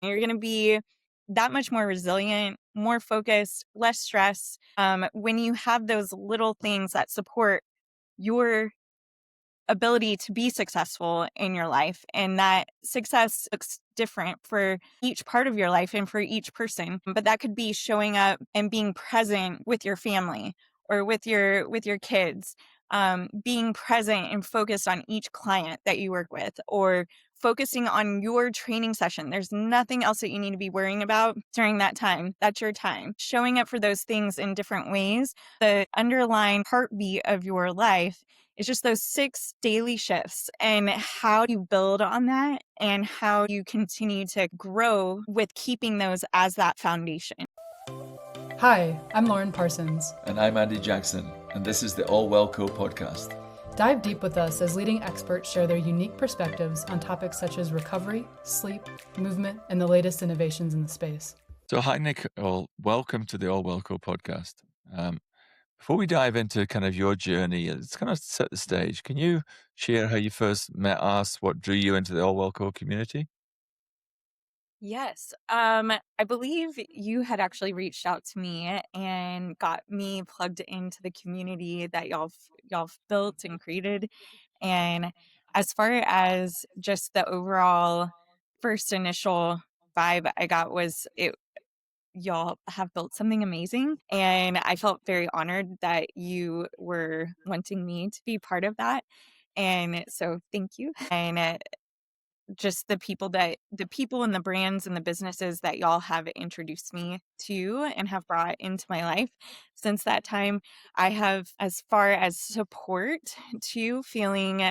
You're going to be that much more resilient, more focused, less stress. When you have those little things that support your ability to be successful in your life, and that success looks different for each part of your life and for each person, but that could be showing up and being present with your family or with your kids, being present and focused on each client that you work with, or focusing on your training session. There's nothing else that you need to be worrying about during that time. That's your time. Showing up for those things in different ways, the underlying heartbeat of your life, it's just those 6 daily shifts, and how you build on that and how you continue to grow with keeping those as that foundation. Hi, I'm Lauren Parsons. And I'm Andy Jackson, and this is the ALWELLCO Podcast. Dive deep with us as leading experts share their unique perspectives on topics such as recovery, sleep, movement, and the latest innovations in the space. So hi, Nicole. Welcome to the ALWELLCO Podcast. Before we dive into kind of your journey, let's kind of set the stage. Can you share how you first met us, what drew you into the ALWELLCO community? Yes. I believe you had actually reached out to me and got me plugged into the community that y'all built and created. And as far as just the overall first initial vibe I got was y'all have built something amazing. And I felt very honored that you were wanting me to be part of that. And so thank you. And just the people and the brands and the businesses that y'all have introduced me to and have brought into my life since that time, I have, as far as support, to feeling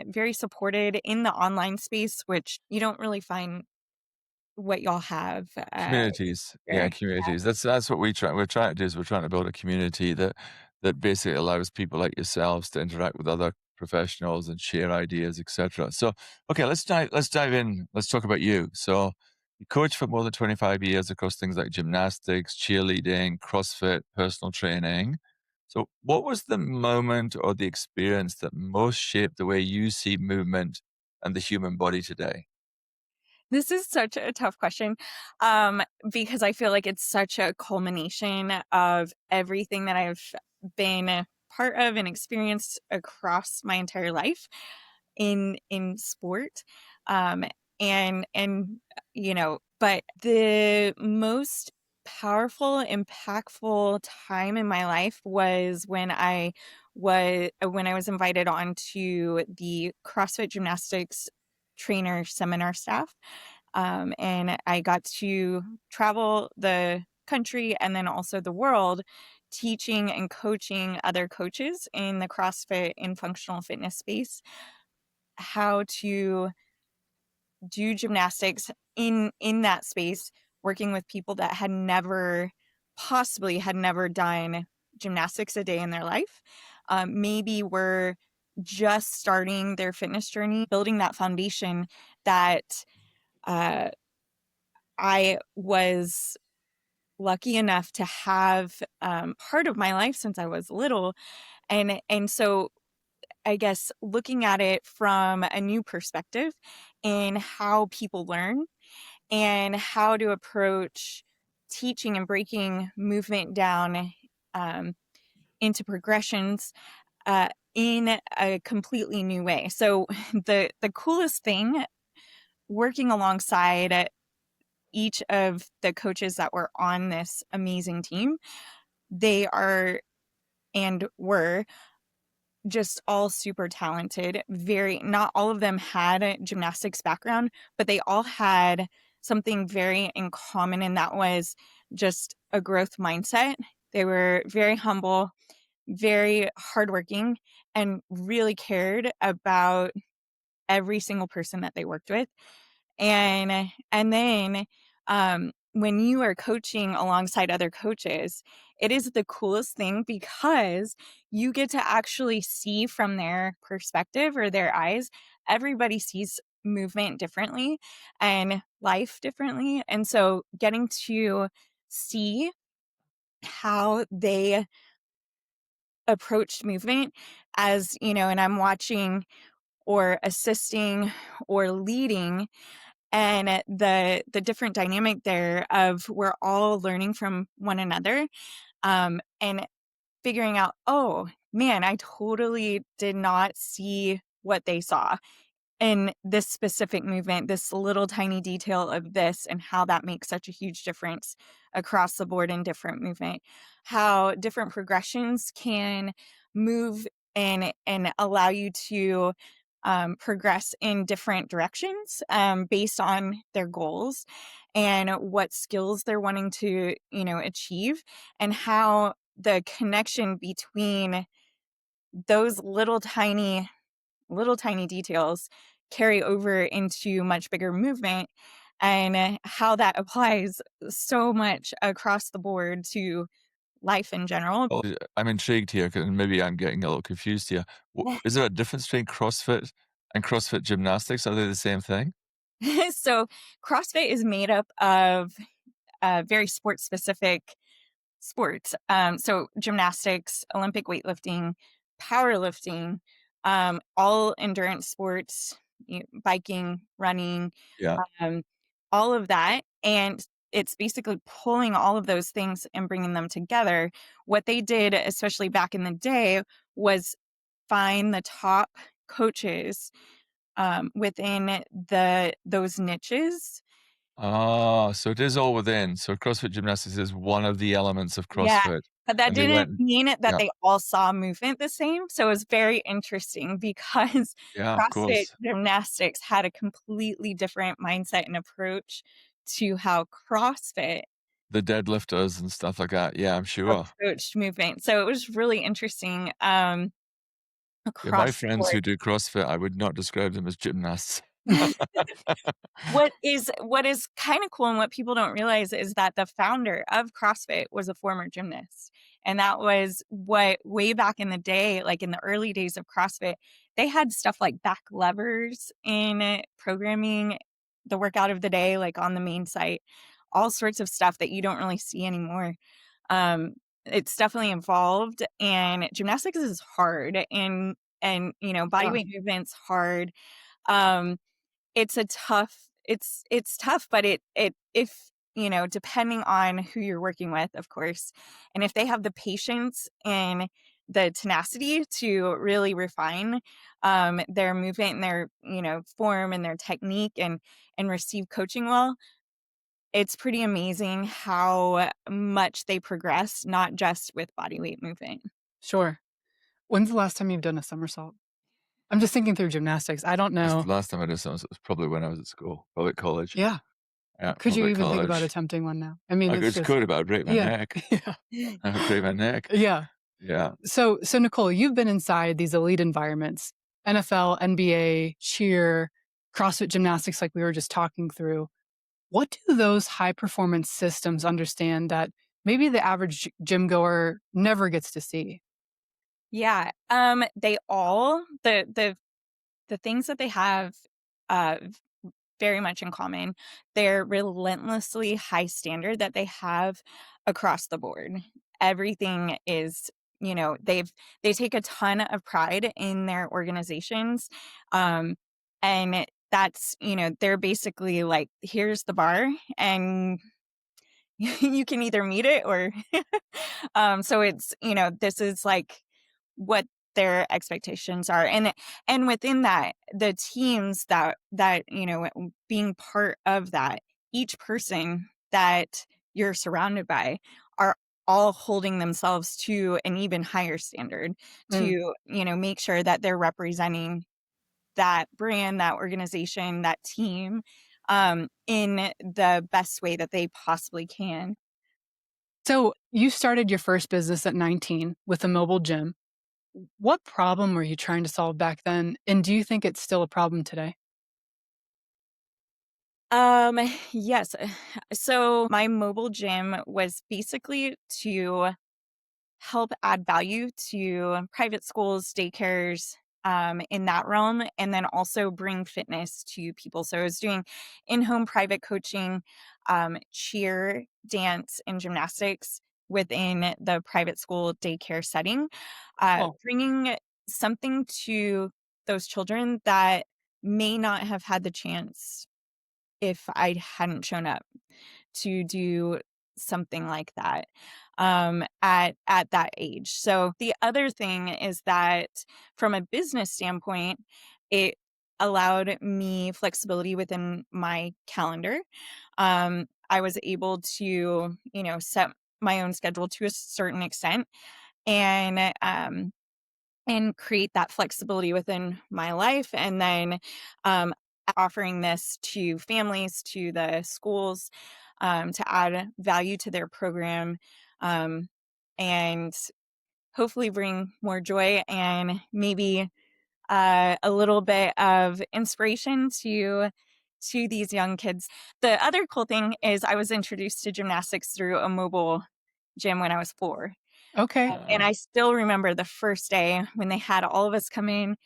very supported in the online space, which you don't really find what y'all have. Communities. Yeah, Here. communities. That's what we're trying to do, is we're trying to build a community that basically allows people like yourselves to interact with other professionals and share ideas, etc. So, okay, let's dive in. Let's talk about you. So, you coach for more than 25 years across things like gymnastics, cheerleading, CrossFit, personal training. So, what was the moment or the experience that most shaped the way you see movement and the human body today? This is such a tough question, because I feel like it's such a culmination of everything that I've been a part of and experienced across my entire life in sport. Um, and but the most powerful, impactful time in my life was when I was invited onto the CrossFit gymnastics trainer seminar staff. And I got to travel the country and then also the world, teaching and coaching other coaches in the CrossFit and functional fitness space how to do gymnastics in that space, working with people that had never done gymnastics a day in their life. Maybe were just starting their fitness journey, building that foundation that uh, I was lucky enough to have part of my life since I was little. And so I guess looking at it from a new perspective in how people learn and how to approach teaching and breaking movement down into progressions in a completely new way. So the coolest thing, working alongside each of the coaches that were on this amazing team, they are and were just all super talented. Not all of them had a gymnastics background, but they all had something very in common, and that was just a growth mindset. They were very humble, very hardworking, and really cared about every single person that they worked with. And then when you are coaching alongside other coaches, it is the coolest thing because you get to actually see from their perspective or their eyes. Everybody sees movement differently and life differently. And so getting to see how they approached movement, as and I'm watching or assisting or leading and the different dynamic there of we're all learning from one another, and figuring out, oh man, I totally did not see what they saw in this specific movement, this little tiny detail of this, and how that makes such a huge difference across the board in different movement, how different progressions can move and allow you to progress in different directions based on their goals and what skills they're wanting to, achieve, and how the connection between those little tiny details carry over into much bigger movement, and how that applies so much across the board to life in general. Oh, I'm intrigued here, and maybe I'm getting a little confused here. Is there a difference between CrossFit and CrossFit gymnastics? Are they the same thing? So CrossFit is made up of very sport specific sports. So gymnastics, Olympic weightlifting, powerlifting, all endurance sports, biking, running, Yeah. um, all of that. And it's basically pulling all of those things and bringing them together. What they did, especially back in the day, was find the top coaches within those niches. Ah, so it is all within. So CrossFit gymnastics is one of the elements of Yeah, CrossFit, but that and they didn't went mean it that yeah, they all saw movement the same, so it was very interesting because yeah, of CrossFit course. gymnastics had a completely different mindset and approach to how CrossFit The deadlifters and stuff like that. Yeah, I'm sure. approached movement, so it was really interesting, Yeah, my across the friends board. who do CrossFit, I would not describe them as gymnasts. What is kinda cool and what people don't realize is that the founder of CrossFit was a former gymnast, and that was what way back in the day, like, in the early days of CrossFit, they had stuff like back levers in programming the workout of the day, like, on the main site, all sorts of stuff that you don't really see anymore. It's definitely evolved, and gymnastics is hard, and Yeah. bodyweight movement's hard. Um it's tough, but it if, depending on who you're working with, of course, and if they have the patience and the tenacity to really refine, their movement and their, form and their technique and receive coaching well, it's pretty amazing how much they progress, not just with body weight movement. Sure. When's the last time you've done a somersault? I'm just thinking through gymnastics. I don't That's know. the last time I did something, was probably when I was at school, probably at college. Yeah. Yeah, Could you probably even think about college. attempting one now? I mean, I it's just just could, but I'd break my yeah. neck. Yeah. I would break my neck. Yeah. Yeah. So Nicole, you've been inside these elite environments, NFL, NBA, cheer, CrossFit gymnastics, like we were just talking through. What do those high performance systems understand that maybe the average gym goer never gets to see? Yeah, they all the things that they have, uh very much in common. Their relentlessly high standard that they have across the board. Everything is, they take a ton of pride in their organizations. Um, and that's, they're basically like, here's the bar and you can either meet it or so it's, this is like what their expectations are, and within that, the teams that being part of that, each person that you're surrounded by are all holding themselves to an even higher standard Mm. to make sure that they're representing that brand, that organization, that team, in the best way that they possibly can. So you started your first business at 19 with a mobile gym. What problem were you trying to solve back then? And do you think it's still a problem today? Um, yes. So my mobile gym was basically to help add value to private schools, daycares, in that realm, and then also bring fitness to people. So I was doing in-home private coaching, cheer, dance, and gymnastics within the private school daycare setting, Well, bringing something to those children that may not have had the chance if I hadn't shown up to do something like that at that age. So the other thing is that from a business standpoint, it allowed me flexibility within my calendar. I was able to, set my own schedule to a certain extent and create that flexibility within my life. And then um, offering this to families, to the schools, to add value to their program, and hopefully bring more joy and maybe a little bit of inspiration to these young kids. The other cool thing is I was introduced to gymnastics through a mobile gym when I was 4. Okay. And I still remember the first day when they had all of us come in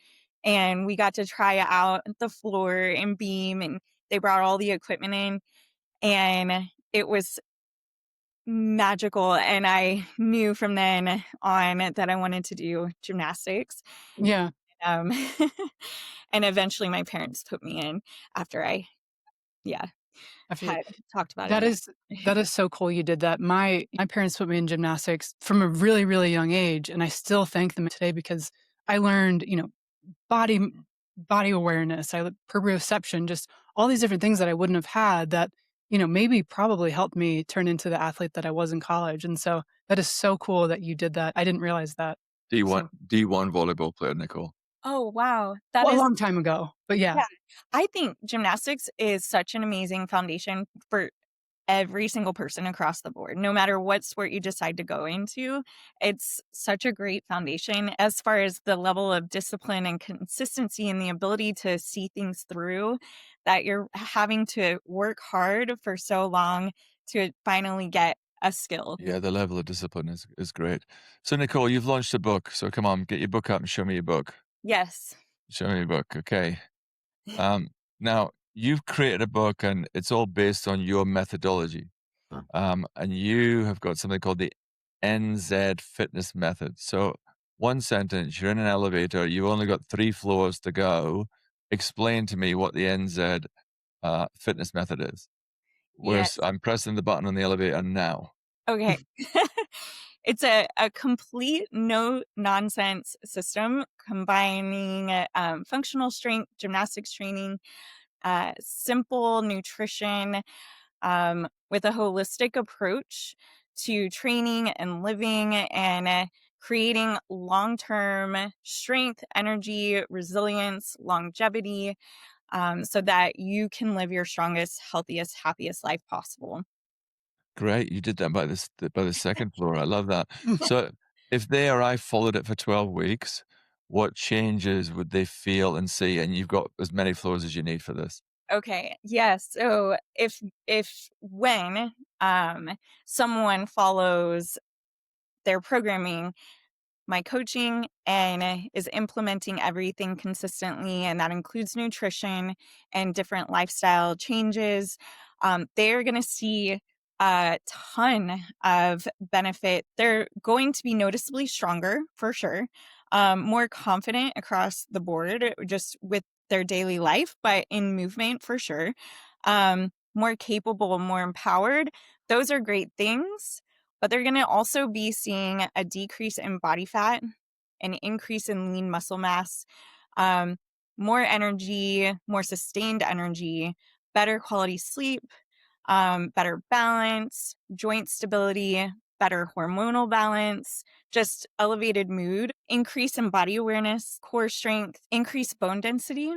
and we got to try out the floor and beam, and they brought all the equipment in, and it was magical. And I knew from then on that I wanted to do gymnastics. Yeah. Um, and eventually my parents put me in after I had talked about That it. is so cool you did that. My parents put me in gymnastics from a really, really young age, and I still thank them today because I learned, body awareness, proprioception, just all these different things that I wouldn't have had that, maybe probably helped me turn into the athlete that I was in college. And so that is so cool that you did that. I didn't realize that. D1 D1 volleyball player, Nicole. Oh, wow. That Well, a is, long time ago, but yeah. yeah. I think gymnastics is such an amazing foundation for every single person across the board. No matter what sport you decide to go into, it's such a great foundation as far as the level of discipline and consistency and the ability to see things through, that you're having to work hard for so long to finally get a skill. Yeah, the level of discipline is great. So, Nicole, you've launched a book. So, come on, get your book up and show me your book. Yes. Show me your book. Okay. Now, you've created a book and it's all based on your methodology. And you have got something called the NZ fitness method. So, one sentence, you're in an elevator, you've only got 3 floors to go. Explain to me what the NZ fitness method is. Yes. I'm pressing the button on the elevator now. Okay. It's a complete no-nonsense system combining functional strength, gymnastics training, simple nutrition, with a holistic approach to training and living and creating long-term strength, energy, resilience, longevity, so that you can live your strongest, healthiest, happiest life possible. Great, you did that by the second floor. I love that. So, if they or I followed it for 12 weeks, what changes would they feel and see? And you've got as many floors as you need for this. Okay. Yes. So if when someone follows their programming, my coaching, and is implementing everything consistently, and that includes nutrition and different lifestyle changes, they're going to see a ton of benefit. They're going to be noticeably stronger for sure, more confident across the board just with their daily life, but in movement for sure, more capable, more empowered. Those are great things. But they're going to also be seeing a decrease in body fat, an increase in lean muscle mass, um, more energy, more sustained energy, better quality sleep, better balance, joint stability, better hormonal balance, just elevated mood, increase in body awareness, core strength, increased bone density.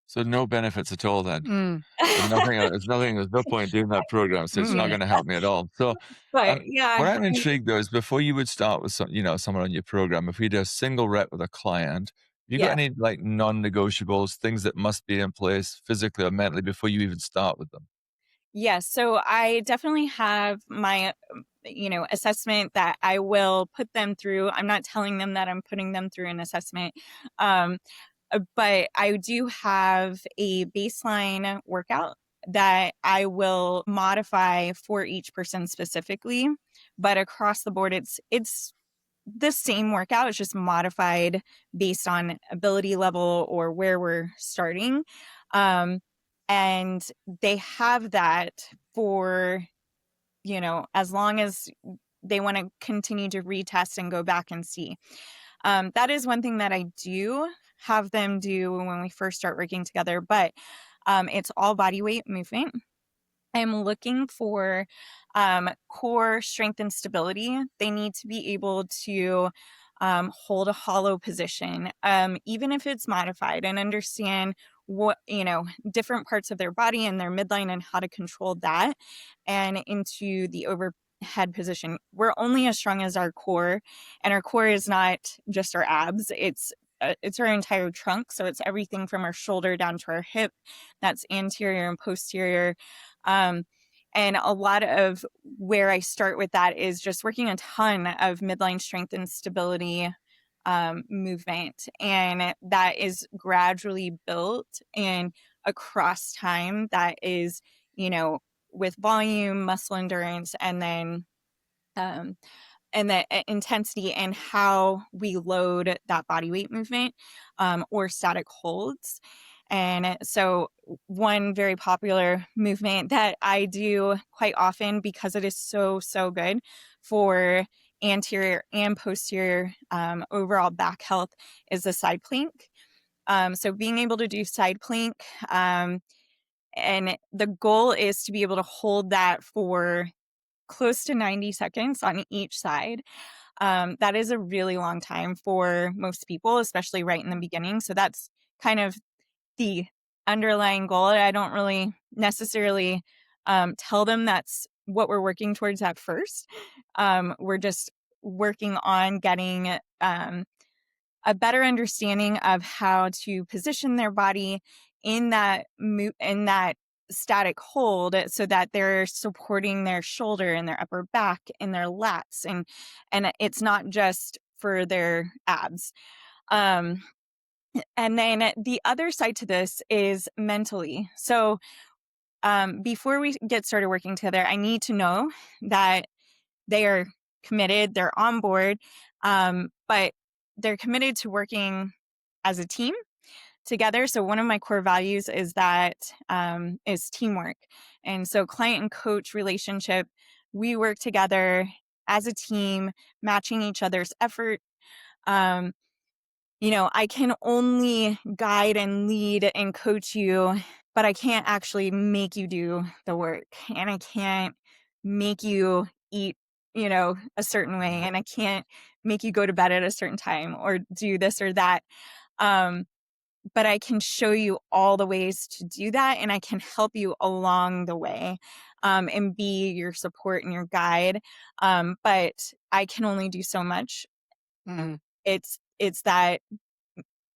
So, no benefits at all then. Mm. There's no point doing that program. So, it's not going to help me at all. So, But yeah, what I'm intrigued though is before you would start with someone on your program, if we do a single rep with a client, have you got yeah. any like non-negotiables, things that must be in place physically or mentally before you even start with them? Yes. So I definitely have my, assessment that I will put them through. I'm not telling them that I'm putting them through an assessment. But I do have a baseline workout that I will modify for each person specifically. But across the board, it's the same workout. It's just modified based on ability level or where we're starting. Um, And they have that for, as long as they want to continue to retest and go back and see. That is one thing that I do have them do when we first start working together, but it's all body weight movement. I'm looking for core strength and stability. They need to be able to hold a hollow position, even if it's modified, and understand what, different parts of their body and their midline and how to control that and into the overhead position. We're only as strong as our core, and our core is not just our abs. It's our entire trunk. So it's everything from our shoulder down to our hip. That's anterior and posterior. And a lot of where I start with that is just working a ton of midline strength and stability movement. And that is gradually built and across time. That is, with volume, muscle endurance, and then the intensity and how we load that body weight movement or static holds. And so one very popular movement that I do quite often, because it is so, so good for anterior and posterior overall back health, is the side plank. So being able to do side plank, and the goal is to be able to hold that for close to 90 seconds on each side. That is a really long time for most people, especially right in the beginning. So that's kind of the underlying goal. I don't really necessarily tell them that's what we're working towards at first. We're just working on getting a better understanding of how to position their body in that static hold, so that they're supporting their shoulder and their upper back and their lats, and it's not just for their abs. And then the other side to this is mentally. So before we get started working together, I need to know that they are committed, they're on board, but they're committed to working as a team together. So one of my core values is that is teamwork. And so client and coach relationship, we work together as a team, matching each other's effort. I can only guide and lead and coach you, but I can't actually make you do the work, and I can't make you eat, a certain way, and I can't make you go to bed at a certain time or do this or that. But I can show you all the ways to do that, and I can help you along the way, and be your support and your guide. But I can only do so much. Mhm. It's that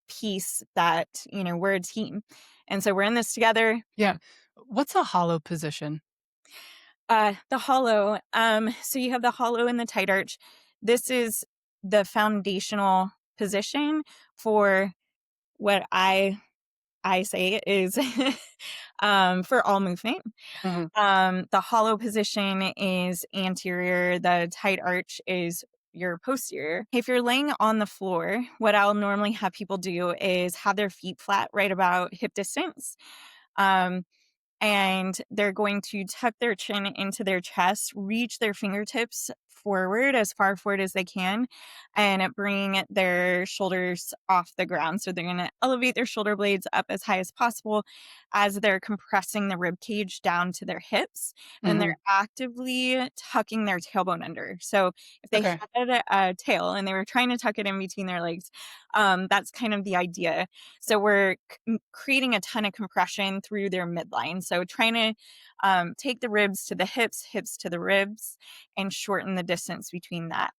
piece that, we're a team. And so we're in this together. Yeah. What's a hollow position? The hollow. So you have the hollow and the tight arch. This is the foundational position for what I say is for all movement. Mhm. The hollow position is anterior. The tight arch is your posterior. If you're laying on the floor, what I'll normally have people do is have their feet flat right about hip distance. And they're going to tuck their chin into their chest, reach their fingertips forward, as far forward as they can, and bring their shoulders off the ground. So they're going to elevate their shoulder blades up as high as possible as they're compressing the rib cage down to their hips, and they're actively tucking their tailbone under. So if they Okay. had a tail and they were trying to tuck it in between their legs, that's kind of the idea. So we're creating a ton of compression through their midline. So trying to take the ribs to the hips, hips to the ribs, and shorten the distance between that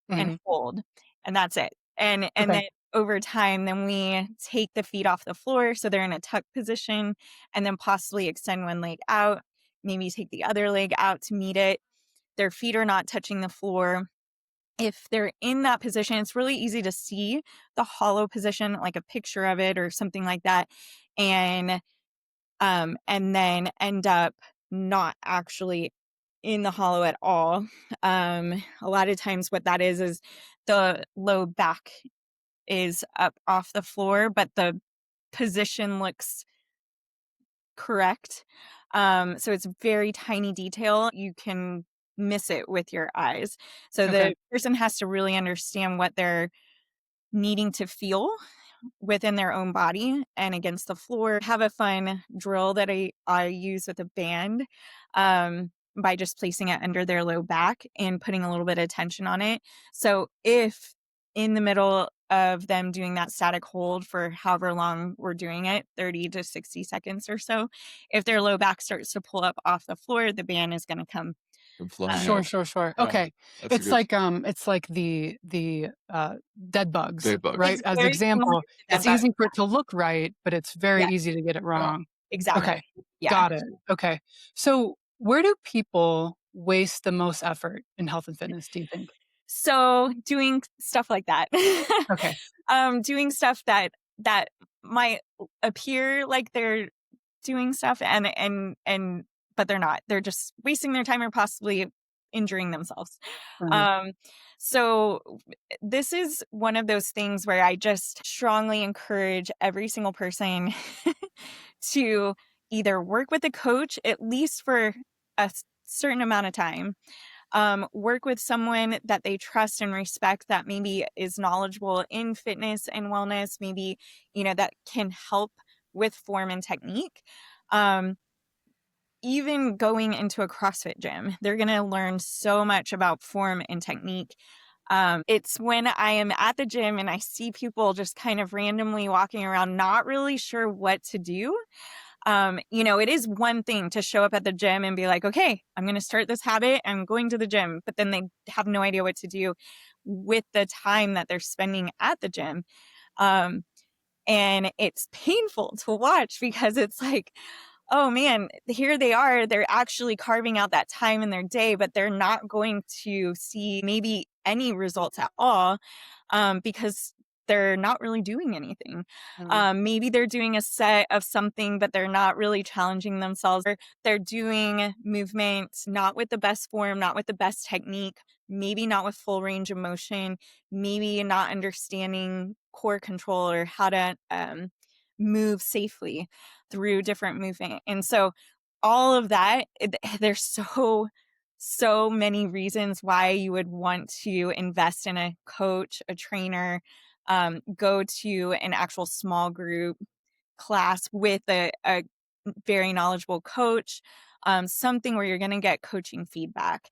and Mhm. hold. And that's it. And Okay. then over time, then we take the feet off the floor so they're in a tuck position, and then possibly extend one leg out, maybe take the other leg out to meet it. Their feet are not touching the floor. If they're in that position, it's really easy to see the hollow position, like a picture of it or something like that, and then end up not actually in the hollow at all. A lot of times what that is the low back is up off the floor, but the position looks correct. So it's very tiny detail. You can miss it with your eyes. So Okay. the person has to really understand what they're needing to feel within their own body and against the floor. Have a fun drill that I use with a band, by just placing it under their low back and putting a little bit of tension on it. So if in the middle of them doing that static hold for however long we're doing it, 30 to 60 seconds or so, if their low back starts to pull up off the floor, the band is going to come. Come flying Sure, out. sure. Yeah, Okay. that's a It's good like the dead bugs, day bug. right? It's As very similar example, to it's that. easy for it to look right, but it's very Yeah, easy to get it Yeah. wrong. exactly. Okay. Yeah. Got it. Okay. So where do people waste the most effort in health and fitness, do you think? So doing stuff like that, Okay. doing stuff that might appear like they're doing stuff and but they're not. They're just wasting their time or possibly injuring themselves. Right. So this is one of those things where I just strongly encourage every single person to either work with a coach at least for a certain amount of time, work with someone that they trust and respect that maybe is knowledgeable in fitness and wellness, maybe, that can help with form and technique. Even going into a CrossFit gym, they're going to learn so much about form and technique. It's when I am at the gym and I see people just kind of randomly walking around, not really sure what to do. It is one thing to show up at the gym and be like, okay, I'm going to start this habit. I'm going to the gym, but then they have no idea what to do with the time that they're spending at the gym. And it's painful to watch because it's like, oh man, here they are. They're actually carving out that time in their day, but they're not going to see maybe any results at all, because they're not really doing anything. Maybe they're doing a set of something, but they're not really challenging themselves. Or they're doing movements not with the best form, not with the best technique, maybe not with full range of motion, maybe not understanding core control or how to move safely through different movement. And so all of that, there's so many reasons why you would want to invest in a coach, a trainer, go to an actual small group class with a very knowledgeable coach, something where you're going to get coaching feedback,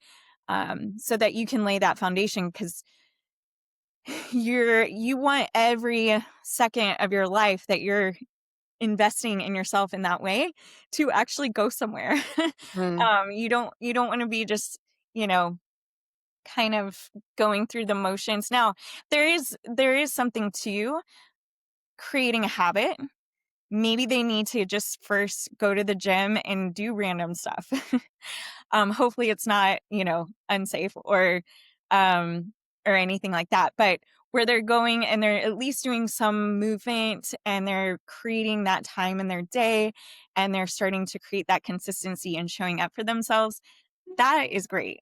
so that you can lay that foundation, because you want every second of your life that you're investing in yourself in that way to actually go somewhere. Mm, You don't want to be just, kind of going through the motions. Now, there is something to creating a habit. Maybe they need to just first go to the gym and do random stuff. Hopefully it's not, unsafe or anything like that, but where they're going and they're at least doing some movement and they're creating that time in their day and they're starting to create that consistency and showing up for themselves. That is great.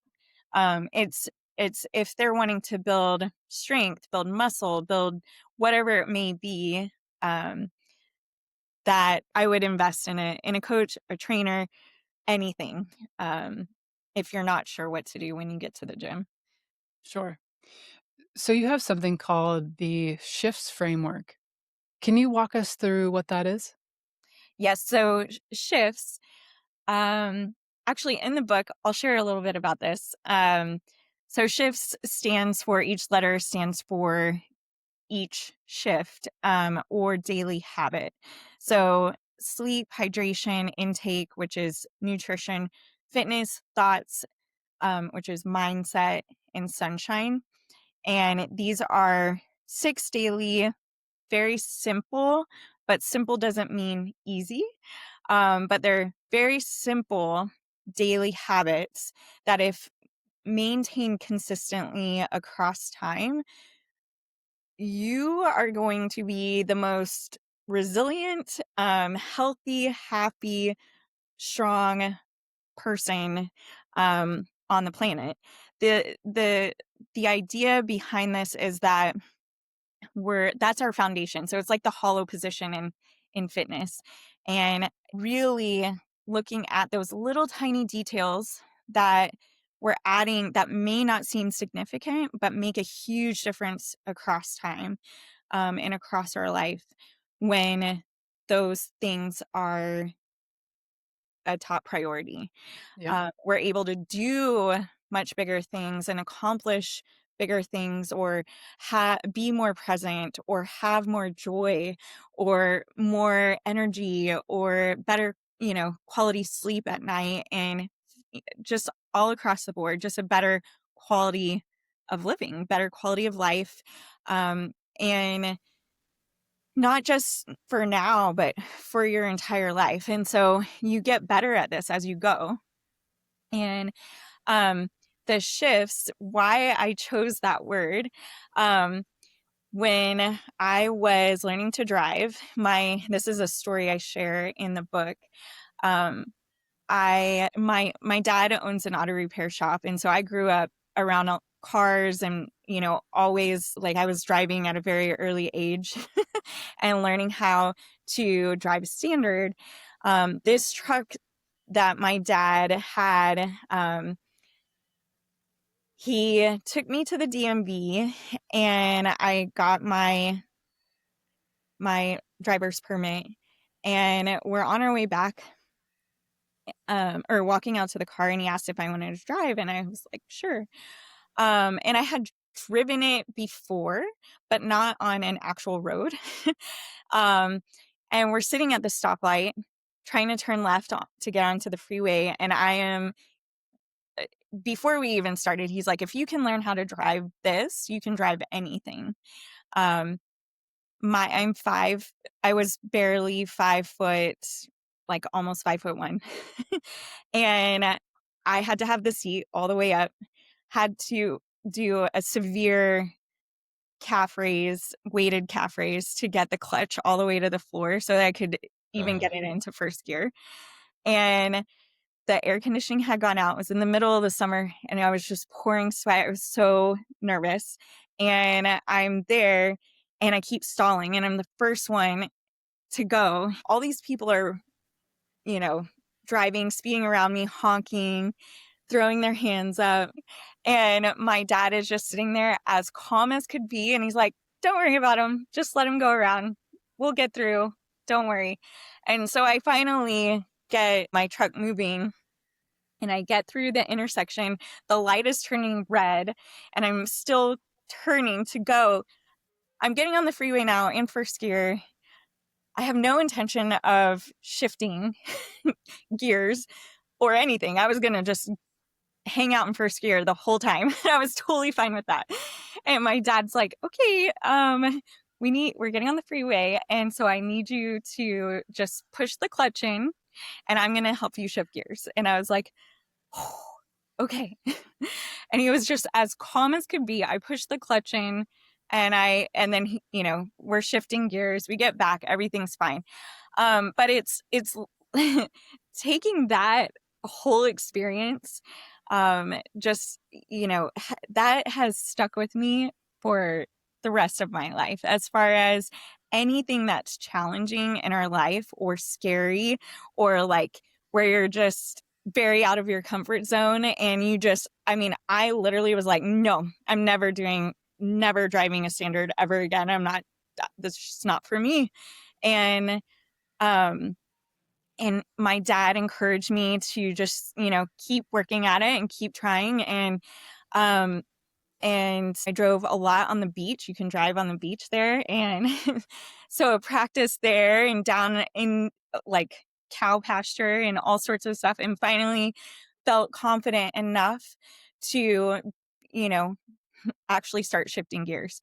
It's if they're wanting to build strength, build muscle, build whatever it may be, that I would invest in a coach, a trainer, anything, if you're not sure what to do when you get to the gym. sure. So you have something called the shifts framework. Can you walk us through what that is? Yes, so shifts, actually in the book, I'll share a little bit about this. So shifts each letter stands for each shift, or daily habit. So sleep, hydration, intake, which is nutrition, fitness, thoughts, which is mindset, and sunshine. And these are 6 daily, very simple, but simple doesn't mean easy. But they're very simple daily habits that, if maintained consistently across time, you are going to be the most resilient, healthy, happy, strong person on the planet. The idea behind this is that that's our foundation. So it's like the hollow position in fitness, and really looking at those little tiny details that we're adding that may not seem significant, but make a huge difference across time, and across our life when those things are a top priority. Yeah. We're able to do much bigger things and accomplish bigger things, or be more present, or have more joy, or more energy, or better, quality sleep at night, and just all across the board, just a better quality of living, better quality of life. And not just for now, but for your entire life. And so you get better at this as you go. And the shifts, why I chose that word, when I was learning to drive, this is a story I share in the book. My dad owns an auto repair shop, and so I grew up around cars, and always, like, I was driving at a very early age and learning how to drive standard. This truck that my dad had, he took me to the DMV, and I got my driver's permit, and we're on our way back, or walking out to the car, and he asked if I wanted to drive, and I was like, sure. And I had driven it before, but not on an actual road. And we're sitting at the stoplight trying to turn left to get onto the freeway, and before we even started, he's like, if you can learn how to drive this, you can drive anything. I'm 5. I was barely 5 foot, like almost 5'1". And I had to have the seat all the way up, had to do a severe weighted calf raise to get the clutch all the way to the floor so that I could even get it into first gear. And the air conditioning had gone out. It was in the middle of the summer, and I was just pouring sweat. I was so nervous. And I'm there, and I keep stalling, and I'm the first one to go. All these people are, driving, speeding around me, honking, throwing their hands up. And my dad is just sitting there as calm as could be. And he's like, don't worry about him. Just let him go around. We'll get through. Don't worry. And so I finally get my truck moving, and I get through the intersection. The light is turning red, and I'm still turning to go. I'm getting on the freeway now in first gear. I have no intention of shifting gears or anything. I was going to just hang out in first gear the whole time. I was totally fine with that. And my dad's like, okay, we're getting on the freeway, and so I need you to just push the clutch in, and I'm going to help you shift gears. And I was like, oh, okay. And he was just as calm as could be. I pushed the clutch in, and then we're shifting gears. We get back, everything's fine. But it's taking that whole experience, just, that has stuck with me for the rest of my life, as far as anything that's challenging in our life, or scary, or like where you're just very out of your comfort zone. And I literally was like, no, I'm never driving a standard ever again. That's just not for me. And my dad encouraged me to just, keep working at it and keep trying. And I drove a lot on the beach. You can drive on the beach there. And so I practiced there and down in like cow pasture and all sorts of stuff, and finally felt confident enough to, actually start shifting gears.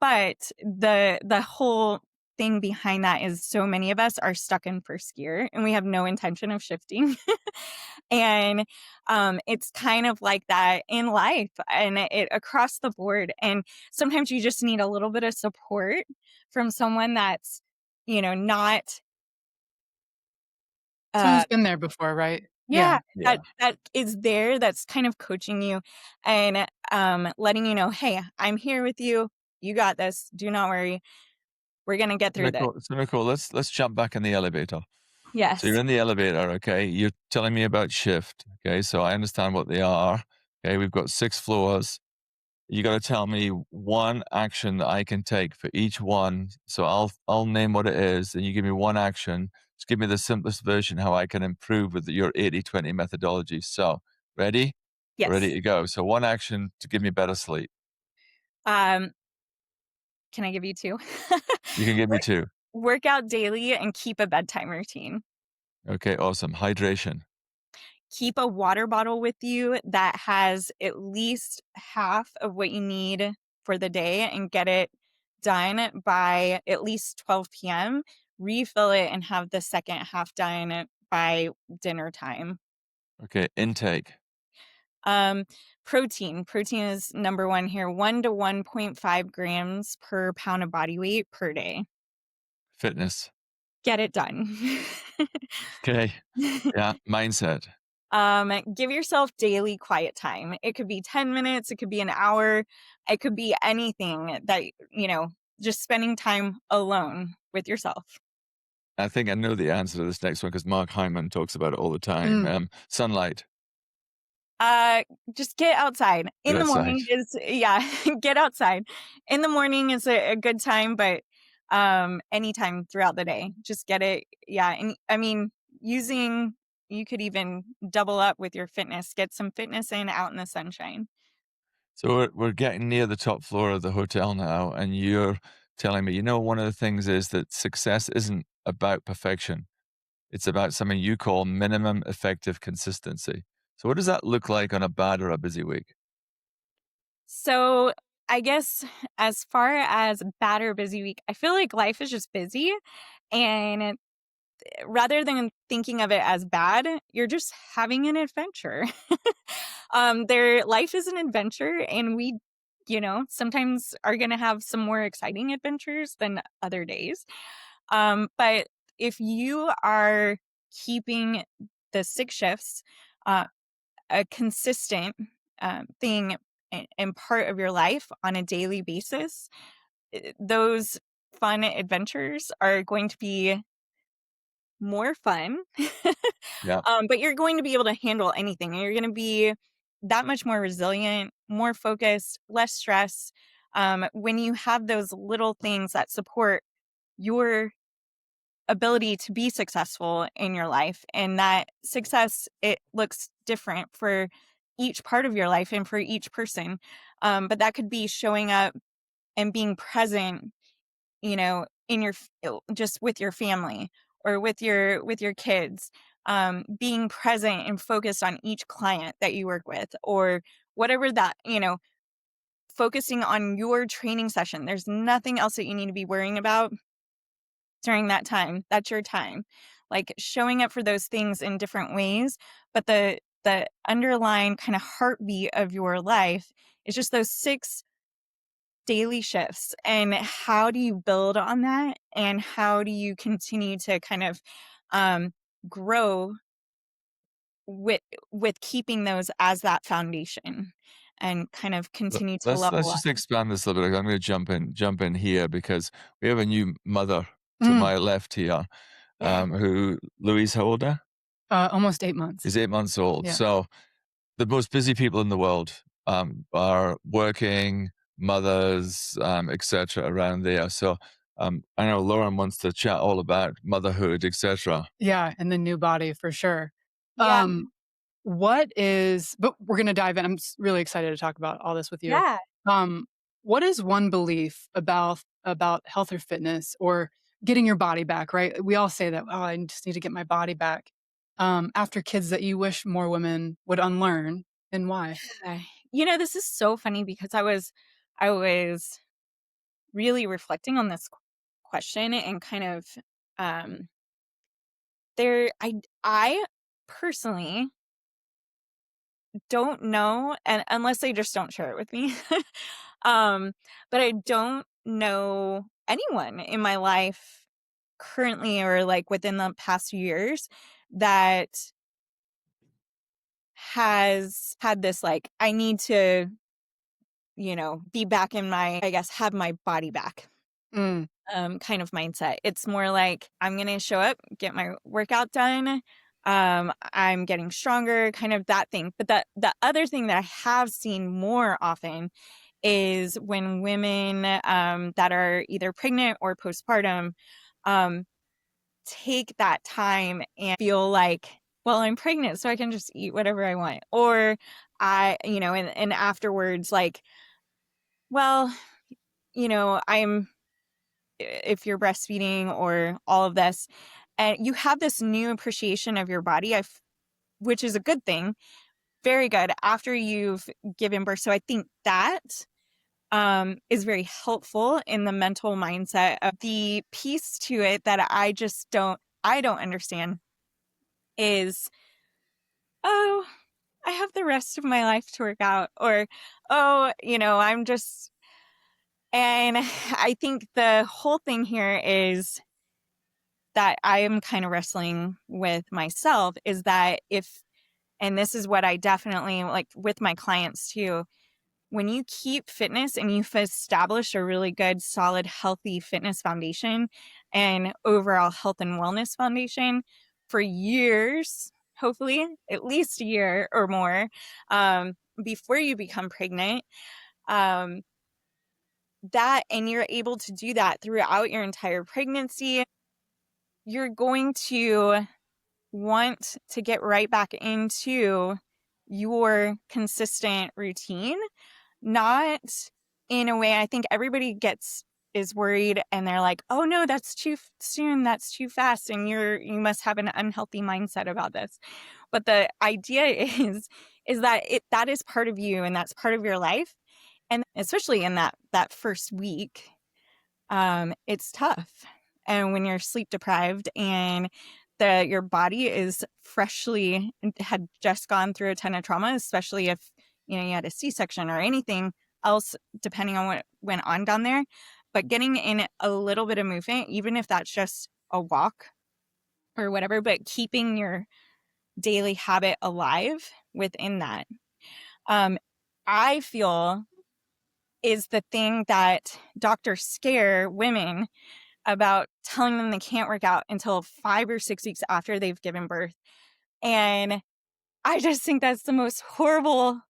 But the whole thing behind that is so many of us are stuck in first gear, and we have no intention of shifting. And it's kind of like that in life, and it across the board. And sometimes you just need a little bit of support from someone that's, not Someone who's been there before, right? yeah, Yeah. that is there, that's kind of coaching you and letting you know, hey, I'm here with you. You got this. Do not worry. We're going to get through this. Nicole, let's jump back in the elevator. So you're Yes. in the elevator, okay? You're telling me about shift, okay? So I understand what they are. Okay, we've got 6 floors. You got to tell me one action that I can take for each one. So I'll name what it is, and you give me one action. Just give me the simplest version how I can improve with your 80-20 methodology. So ready? Ready Yes. to go. So one action to give me better sleep. Can I give you 2? You can give me 2. Work out daily and keep a bedtime routine. Okay, awesome. Hydration. Keep a water bottle with you that has at least half of what you need for the day and get it done by at least 12 p.m. Refill it and have the second half done by dinner time. Okay, intake. Protein. Protein is number 1 here. 1 to 1.5 grams per pound of body weight per day. Fitness. Get it done. Okay. Yeah, mindset. Give yourself daily quiet time. It could be 10 minutes, it could be an hour, it could be anything that, just spending time alone with yourself. I think I know the answer to this next one because Mark Hyman talks about it all the time. Sunlight. Just get outside. Get In the outside. morning is, get outside. In the morning is a good time, but anytime throughout the day, just get it. Yeah. And I mean, you could even double up with your fitness, get some fitness in out in the sunshine. So we're getting near the top floor of the hotel now, and you're telling me, one of the things is that success isn't about perfection. It's about something you call minimum effective consistency. So what does that look like on a bad or a busy week? So I guess as far as bad or busy week, I feel like life is just busy. And rather than thinking of it as bad, you're just having an adventure. Their life is an adventure, and we, sometimes are going to have some more exciting adventures than other days. But if you are keeping the 6 shifts, a consistent thing and part of your life on a daily basis, those fun adventures are going to be more fun. Yeah. But you're going to be able to handle anything. You're going to be that much more resilient, more focused, less stress. When you have those little things that support your ability to be successful in your life, and that success, it looks different for each part of your life and for each person. But that could be showing up and being present, in your just with your family or with your kids, being present and focused on each client that you work with, or whatever that, focusing on your training session. There's nothing else that you need to be worrying about during that time. That's your time. Like showing up for those things in different ways, but the underlying kind of heartbeat of your life is just those 6 daily shifts. And how do you build on that, and how do you continue to kind of grow with keeping those as that foundation, and kind of continue to Let's level up? just expand this a little bit. I'm going to jump in here because we have a new mother to Mm. my left here, who Louise, how old are? Almost 8 months. Is 8 months old. Yeah. So the most busy people in the world are working mothers, etc. around there. So I know Lauren wants to chat all about motherhood, etc. Yeah, and the new body for sure. Yeah. But we're going to dive in. I'm really excited to talk about all this with you. Yeah. Um, what is one belief about health or fitness or getting your body back, right? We all say that, oh, I just need to get my body back. After kids that you wish more women would unlearn, and why? This is so funny because I was really reflecting on this question, and kind of um I personally don't know, and unless they just don't share it with me. um but I don't know anyone in my life currently, or like within the past few years, that has had this, like, I need to, be back in my, I guess, have my body back. kind of mindset. It's more like, I'm going to show up, get my workout done. I'm getting stronger, kind of that thing. But the other thing that I have seen more often is when women that are either pregnant or postpartum take that time and feel like, well, I'm pregnant, so I can just eat whatever I want. Or and afterwards, like, well, if you're breastfeeding or all of this, and you have this new appreciation of your body, which is a good thing, very good after you've given birth. So I think that is very helpful in the mental mindset. Of the piece to it that I don't understand is, oh, I have the rest of my life to work out, or, oh, I'm just, and I think the whole thing here is that I am kind of wrestling with myself is that and this is what I definitely like with my clients too, when you keep fitness and you've established a really good, solid, healthy fitness foundation and overall health and wellness foundation for years, hopefully at least a year or more, before you become pregnant, and you're able to do that throughout your entire pregnancy, you're going to want to get right back into your consistent routine, not in a way I think everybody is worried and they're like, oh no, that's too soon, that's too fast, and you must have an unhealthy mindset about this. But the idea is that is part of you and that's part of your life. And especially in that first week, it's tough. And when you're sleep deprived and your body is had just gone through a ton of trauma, especially if you had a C-section or anything else, depending on what went on down there. But getting in a little bit of movement, even if that's just a walk or whatever, but keeping your daily habit alive within that, I feel is the thing that doctors scare women about, telling them they can't work out until 5 or 6 weeks after they've given birth. And I just think that's the most horrible.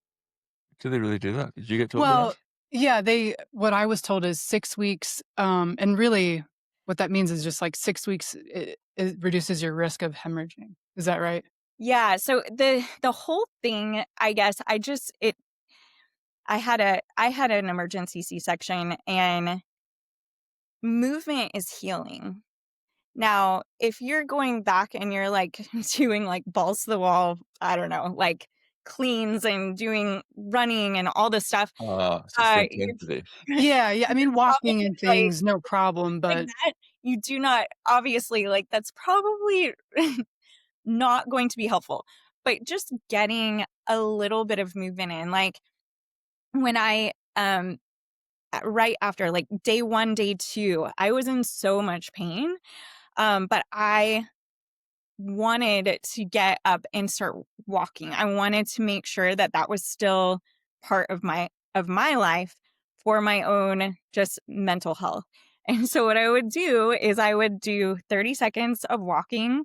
Do they really do that? Did you get told Well, that? yeah, what I was told is 6 weeks, and really what that means is just like 6 weeks, it reduces your risk of hemorrhaging. Is that right? Yeah. So the whole thing, I guess, I had an emergency C-section, and movement is healing. Now, if you're going back and you're like doing like balls to the wall, I don't know, like cleans and doing running and all this stuff, So it's the you're intensity. Yeah, I mean, walking probably and things, no problem, like but that. You do not, obviously, like that's probably not going to be helpful. But just getting a little bit of movement in, like when I right after like day 1, day 2, I was in so much pain. But I wanted to get up and start walking. I wanted to make sure that that was still part of my life for my own just mental health. And so what I would do is I would do 30 seconds of walking,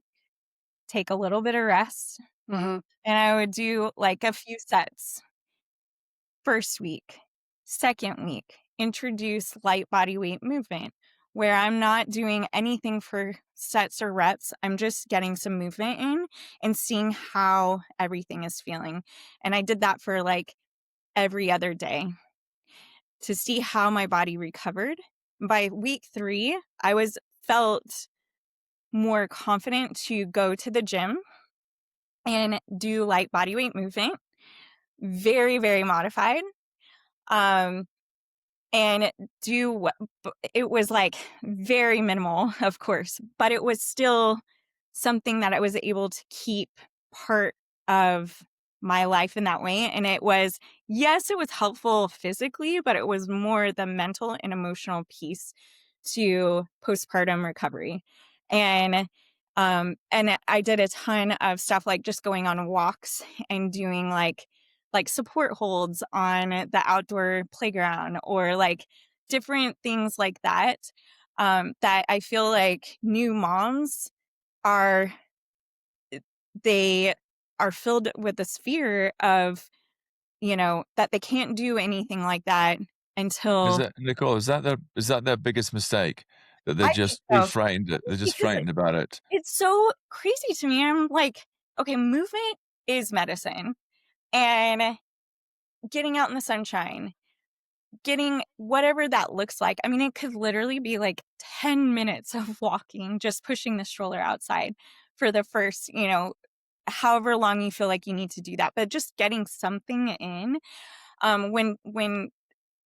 take a little bit of rest, mhm. and I would do like a few sets. First week, second week, introduce light body weight movement where I'm not doing anything for sets or reps. I'm just getting some movement in and seeing how everything is feeling. And I did that for like every other day to see how my body recovered. By week 3, felt more confident to go to the gym and do light body weight movement, very, very modified. Um, and it was like very minimal, of course, but it was still something that I was able to keep part of my life in that way. And yes, it was helpful physically, but it was more the mental and emotional piece to postpartum recovery. And I did a ton of stuff like just going on walks and doing like support holds on the outdoor playground or like different things like that. that I feel like new moms are, they are filled with this fear of, that they can't do anything like that Is until. that Nicole, is that their biggest mistake? That they're I think just too so. frightened they're just Because frightened about it? it's so crazy to me. I'm like, okay, movement is medicine, and getting out in the sunshine, getting whatever that looks like. I mean, it could literally be like 10 minutes of walking, just pushing the stroller outside for the first, however long you feel like you need to do that, but just getting something in. When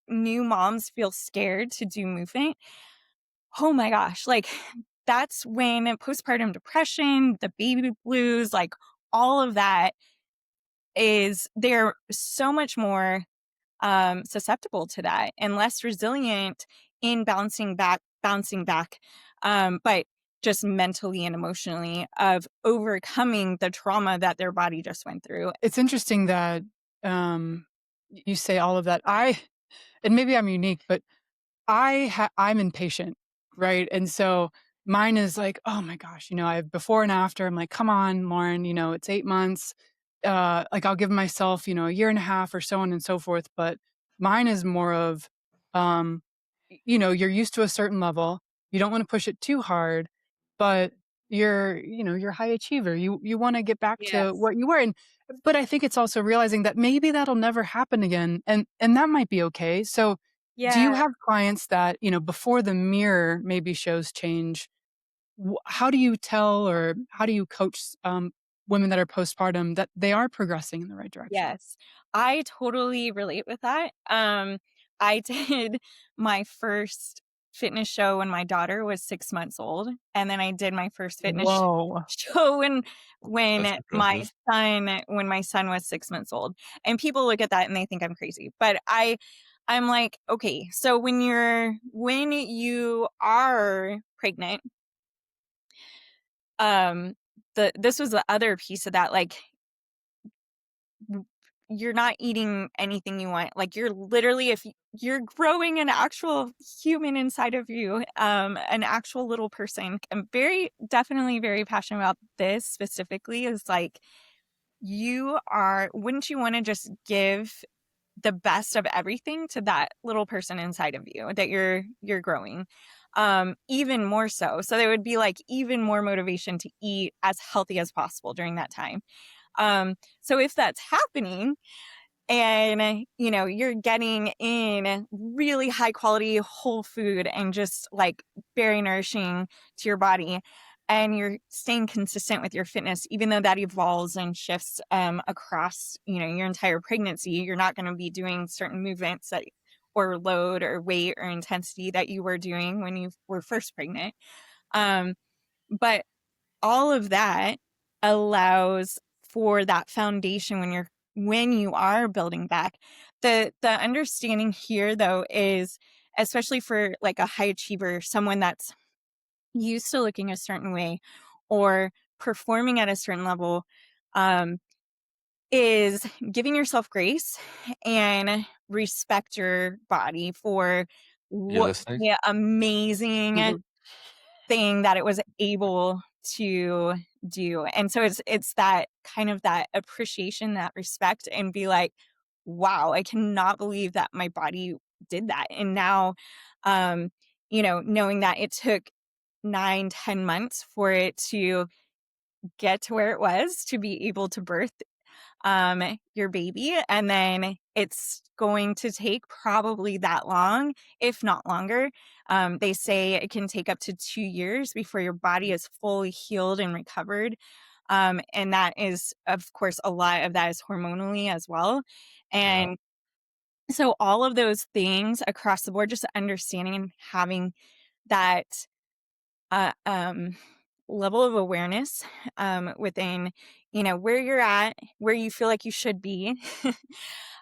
new moms feel scared to do movement, oh my gosh, like that's when postpartum depression, the baby blues, like all of that is, they're so much more susceptible to that and less resilient in bouncing back, but just mentally and emotionally of overcoming the trauma that their body just went through. It's interesting that you say all of that. And maybe I'm unique, but I'm impatient, right? And so mine is like, oh my gosh, I have before and after. I'm like, come on, Lauren, it's 8 months. Like I'll give myself, a year and a half or so on and so forth. But mine is more of, um, you're used to a certain level. You don't want to push it too hard, but you're a high achiever. You want to get back to Yes. what you were. But I think it's also realizing that maybe that'll never happen again. And that might be okay. So do Yeah. you have clients that, before the mirror maybe shows change, how do you tell or how do you coach women that are postpartum that they are progressing in the right direction? Yes. I totally relate with that. I did my first fitness show when my daughter was 6 months old, and then I did my first fitness Whoa. show That's impressive. when my son was 6 months old. And people look at that and they think I'm crazy. But I'm like, okay, so when you are pregnant, um this was the other piece of that, like you're not eating anything you want. Like you're literally, if you're growing an actual human inside of you, an actual little person. I'm definitely very passionate about this specifically, is like, wouldn't you want to just give the best of everything to that little person inside of you that you're growing? Even more so there would be like even more motivation to eat as healthy as possible during that time. So if that's happening, and you're getting in really high quality whole food and just like very nourishing to your body, and you're staying consistent with your fitness, even though that evolves and shifts across your entire pregnancy, you're not going to be doing certain movements that, or load or weight or intensity, that you were doing when you were first pregnant. um, but all of that allows for that foundation when you are building back. The understanding here though is, especially for like a high achiever, someone that's used to looking a certain way or performing at a certain level, um, is giving yourself grace and respect your body for You what listening? the amazing thing that it was able to do. And so it's that kind of that appreciation, that respect, and be like, wow, I cannot believe that my body did that. And now, knowing that it took 9-10 months for it to get to where it was, to be able to birth your baby, and then it's going to take probably that long, if not longer. They say it can take up to 2 years before your body is fully healed and recovered. And that is, of course, a lot of that is hormonally as well. Yeah. And so all of those things across the board, just understanding and having that uh, um, level of awareness within, where you're at, where you feel like you should be.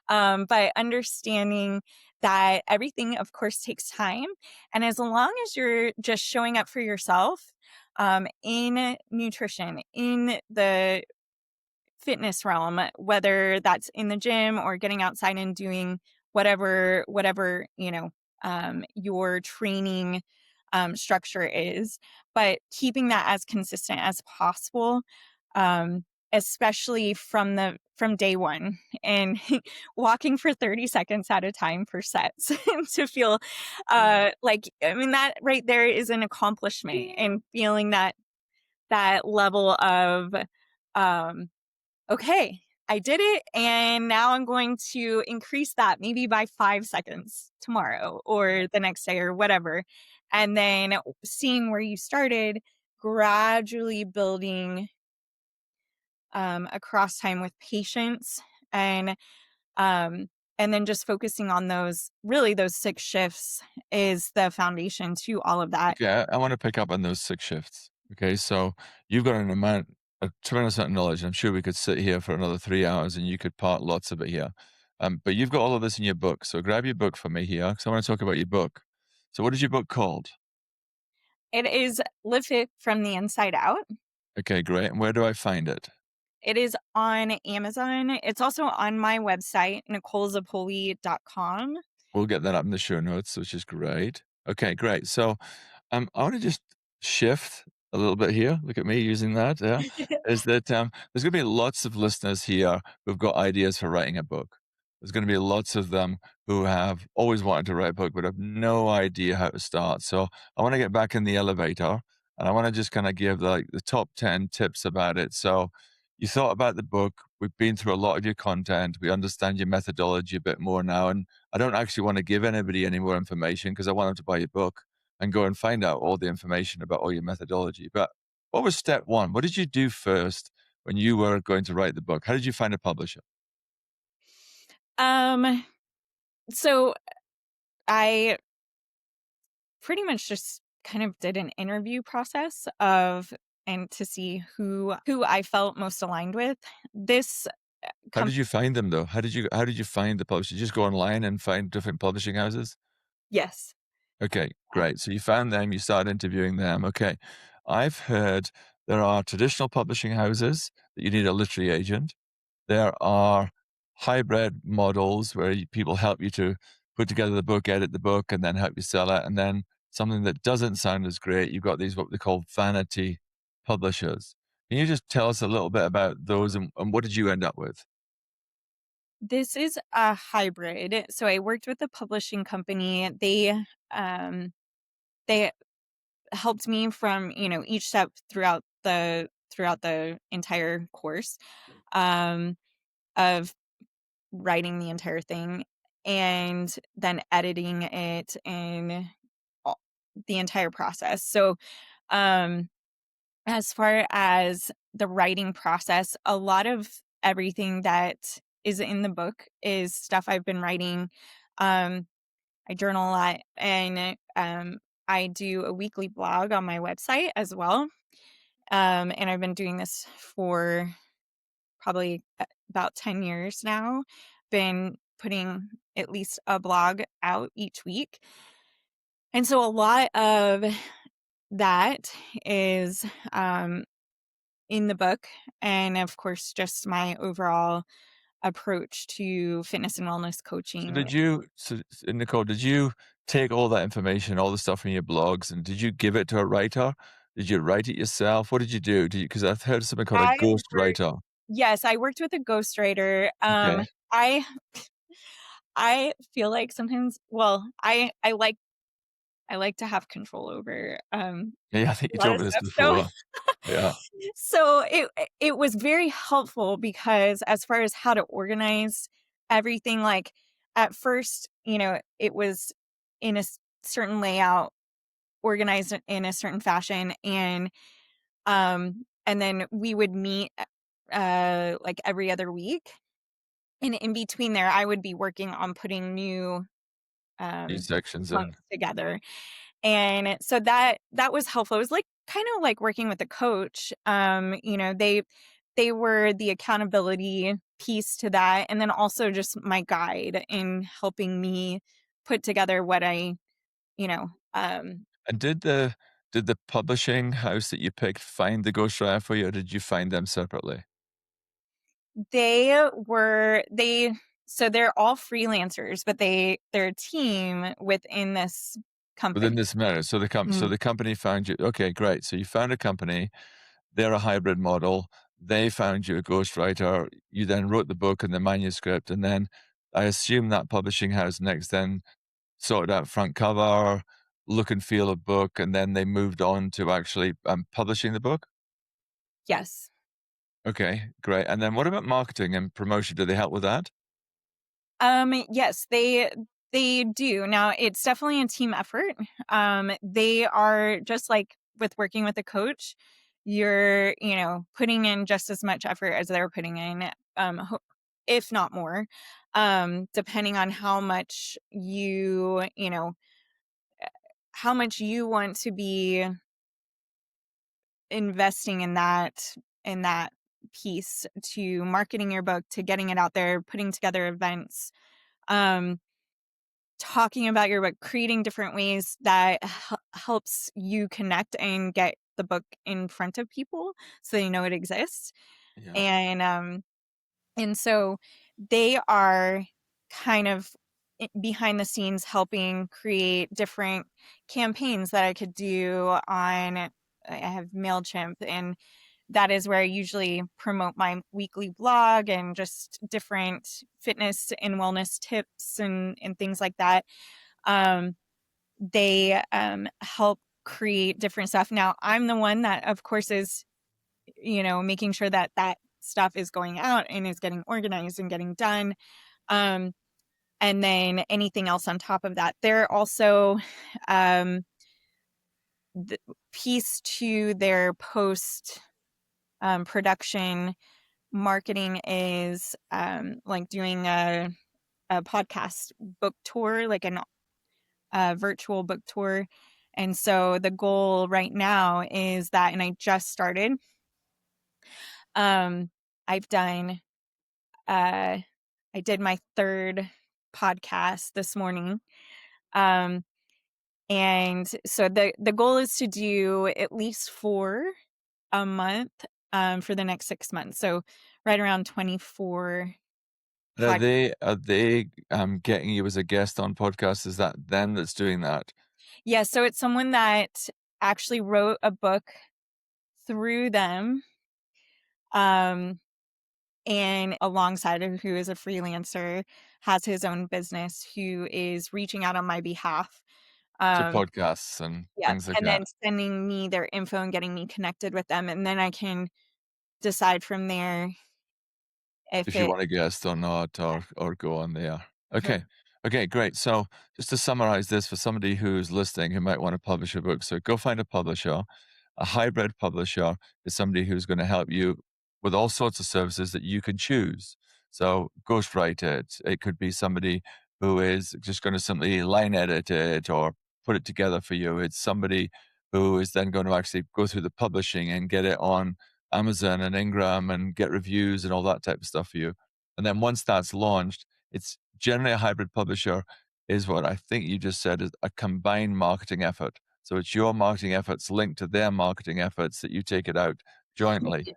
But understanding that everything, of course, takes time. And as long as you're just showing up for yourself, in nutrition, in the fitness realm, whether that's in the gym or getting outside and doing whatever your training structure is, but keeping that as consistent as possible, especially from day one, and walking for 30 seconds at a time for sets to feel like, I mean, that right there is an accomplishment, and feeling that level of okay, I did it, and now I'm going to increase that maybe by 5 seconds tomorrow or the next day or whatever. And then seeing where you started, gradually building across time with patience, and um, and then just focusing on those 6 shifts is the foundation to all of that. Okay, I want to pick up on those 6 shifts. Okay, so you've got a tremendous amount of knowledge. I'm sure we could sit here for another 3 hours and you could part lots of it here. But you've got all of this in your book. So grab your book for me here because I want to talk about your book. So what is your book called? It is Live Fit from the Inside Out. Okay, great. And where do I find it? It is on Amazon. It's also on my website, NicoleZapoli.com. We'll get that up in the show notes, which is great. Okay, great. So I want to just shift a little bit here. Look at me using that. Yeah. Is that there's going to be lots of listeners here who've got ideas for writing a book. There's going to be lots of them who have always wanted to write a book, but have no idea how to start. So I want to get back in the elevator and I want to just kind of give the top 10 tips about it. So you thought about the book. We've been through a lot of your content. We understand your methodology a bit more now. And I don't actually want to give anybody any more information because I want them to buy your book and go and find out all the information about all your methodology. But what was step one? What did you do first when you were going to write the book? How did you find a publisher? So I pretty much just kind of did an interview process and to see who I felt most aligned with. This How did you find them though? How did you find the publisher? Did you just go online and find different publishing houses? Yes. Okay, great. So you found them, you started interviewing them. Okay. I've heard there are traditional publishing houses that you need a literary agent. There are hybrid models where people help you to put together the book, edit the book, and then help you sell it. And then something that doesn't sound as great, you've got these what they call vanity publishers. Can you just tell us a little bit about those and what did you end up with? This is a hybrid. So I worked with a publishing company. Um they helped me from, each step throughout the entire course of writing the entire thing, and then editing it, and all, the entire process. So as far as the writing process, a lot of everything that is in the book is stuff I've been writing. I journal a lot, and I do a weekly blog on my website as well. And I've been doing this for probably about 10 years now. Been putting at least a blog out each week. And so a lot of that is in the book. And of course, just my overall approach to fitness and wellness So coaching. Nicole, did you take all that information, all the stuff from your blogs, and did you give it to a writer? Did you write it yourself? What did you do? Because I've heard of something called a I ghost work, writer. yes, I worked with a ghostwriter. Okay. I I feel like sometimes, well, I like to have control over Yeah, I think you a lot told of me this stuff. So before. Yeah. so it was very helpful because as far as how to organize everything, like at first, it was in a certain layout, organized in a certain fashion, and then we would meet like every other week. And in between there, I would be working on putting new These sections chunks in. together. And so that was helpful. It was like kind of like working with a coach. They were the accountability piece to that, and then also just my guide in helping me put together what I, you know, um And did the publishing house that you picked find the ghostwriter for you, or did you find them separately? they so they're all freelancers, but they're a team within this company. Within this minute. So the company found you. Okay, great. So you found a company. They're a hybrid model. They found you a ghostwriter. You then wrote the book and the manuscript, and then I assume that publishing house next then sorted out front cover, look and feel of book, and then they moved on to actually publishing the book. Yes. Okay, great. And then what about marketing and promotion? Do they help with that? Yes, they do. Now, it's definitely a team effort. They are just like with working with a coach, you're, putting in just as much effort as they're putting in, if not more, depending on how much you want to be investing in that piece, to marketing your book, to getting it out there, putting together events, um talking about your book, creating different ways that helps you connect and get the book in front of people so they know it exists. Yeah. And so they are kind of behind the scenes helping create different campaigns that I could do on. I have MailChimp, and that is where I usually promote my weekly blog and just different fitness and wellness tips and things like that. They help create different stuff. Now, I'm the one that, of course, is making sure that that stuff is going out and is getting organized and getting done. Um, and then anything else on top of that. They're also the piece to their post production marketing is like doing a podcast book tour, like a virtual book tour. And so the goal right now is that, and I just started, I've done, I did my third podcast this morning. And so the goal is to do at least 4 a month, for the next 6 months. So right around 24 And are pod. they getting you as a guest on podcasts? Is that them that's doing that? Yeah, so it's someone that actually wrote a book through them, um, and alongside of who is a freelancer, has his own business, who is reaching out on my behalf. To Um, podcasts and yeah, things like and then that. sending me their info and getting me connected with them, and then I can decide from there if If you it. want to guest or not, or go on there. Mhm. Okay. Okay, great. So just to summarize this for somebody who's listening who might want to publish a book. So go find a publisher. A hybrid publisher is somebody who's going to help you with all sorts of services that you can choose. So ghostwrite it. It could be somebody who is just going to simply line edit it or put it together for you. It's somebody who is then going to actually go through the publishing and get it on Amazon and Ingram and get reviews and all that type of stuff for you. And then once that's launched, it's generally a hybrid publisher is what I think you just said is a combined marketing effort. So it's your marketing efforts linked to their marketing efforts that you take it out jointly.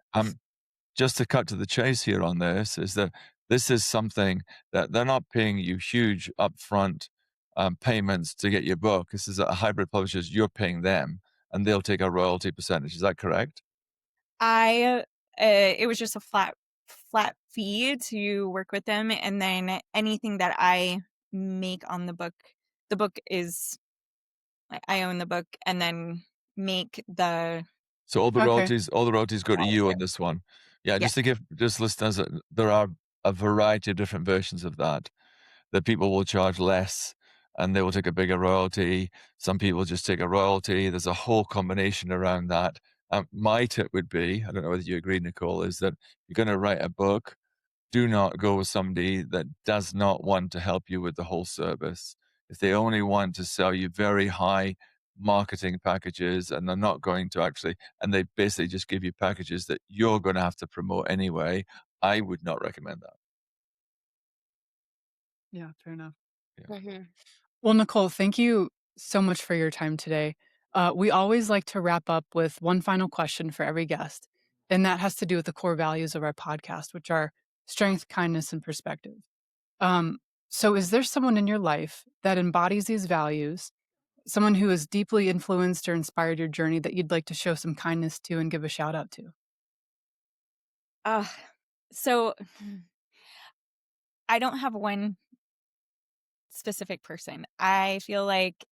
Just to cut to the chase here on this is that this is something that they're not paying you huge upfront payments to get your book. This is a hybrid publishers, you're paying them and they'll take a royalty percentage. Is that correct? It was just a flat fee to work with them, and then anything that I make on the book is, I own the book, and then make the. So Okay. all the royalties go to you on this one. Yeah, Yeah. just to give just listeners, there are a variety of different versions of that. That people will charge less and they will take a bigger royalty. Some people just take a royalty. There's a whole combination around that. My tip would be, I don't know whether you agree, Nicole, is that you're going to write a book. Do not go with somebody that does not want to help you with the whole service. If they only want to sell you very high marketing packages and they're not going to actually, and they basically just give you packages that you're going to have to promote anyway, I would not recommend that. Yeah, fair enough. Yeah. Mhm. Well, Nicole, thank you so much for your time today. We always like to wrap up with one final question for every guest, and that has to do with the core values of our podcast, which are strength, kindness, and perspective. Um, so, is there someone in your life that embodies these values someone who has deeply influenced or inspired your journey that you'd like to show some kindness to and give a shout out to? Uh, so I don't have one specific person. I feel like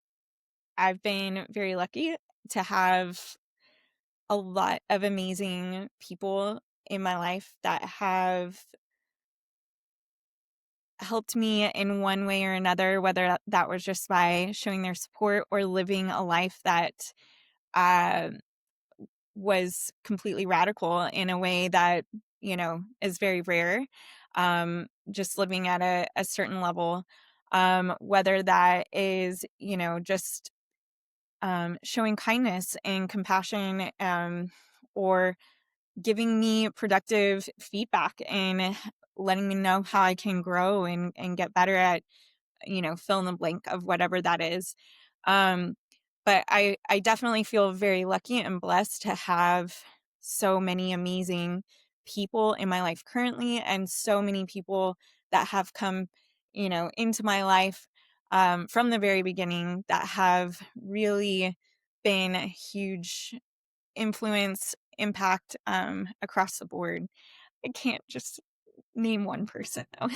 I've been very lucky to have a lot of amazing people in my life that have helped me in one way or another, whether that was just by showing their support or living a life that uh, was completely radical in a way that, is very rare. Just living at a certain level, whether that is, just showing kindness and compassion, or giving me productive feedback and letting me know how I can grow and get better at, fill in the blank of whatever that is. Um, but I definitely feel very lucky and blessed to have so many amazing people in my life currently, and so many people that have come, into my life from the very beginning that have really been a huge influence, impact across the board. I can't just name one person though.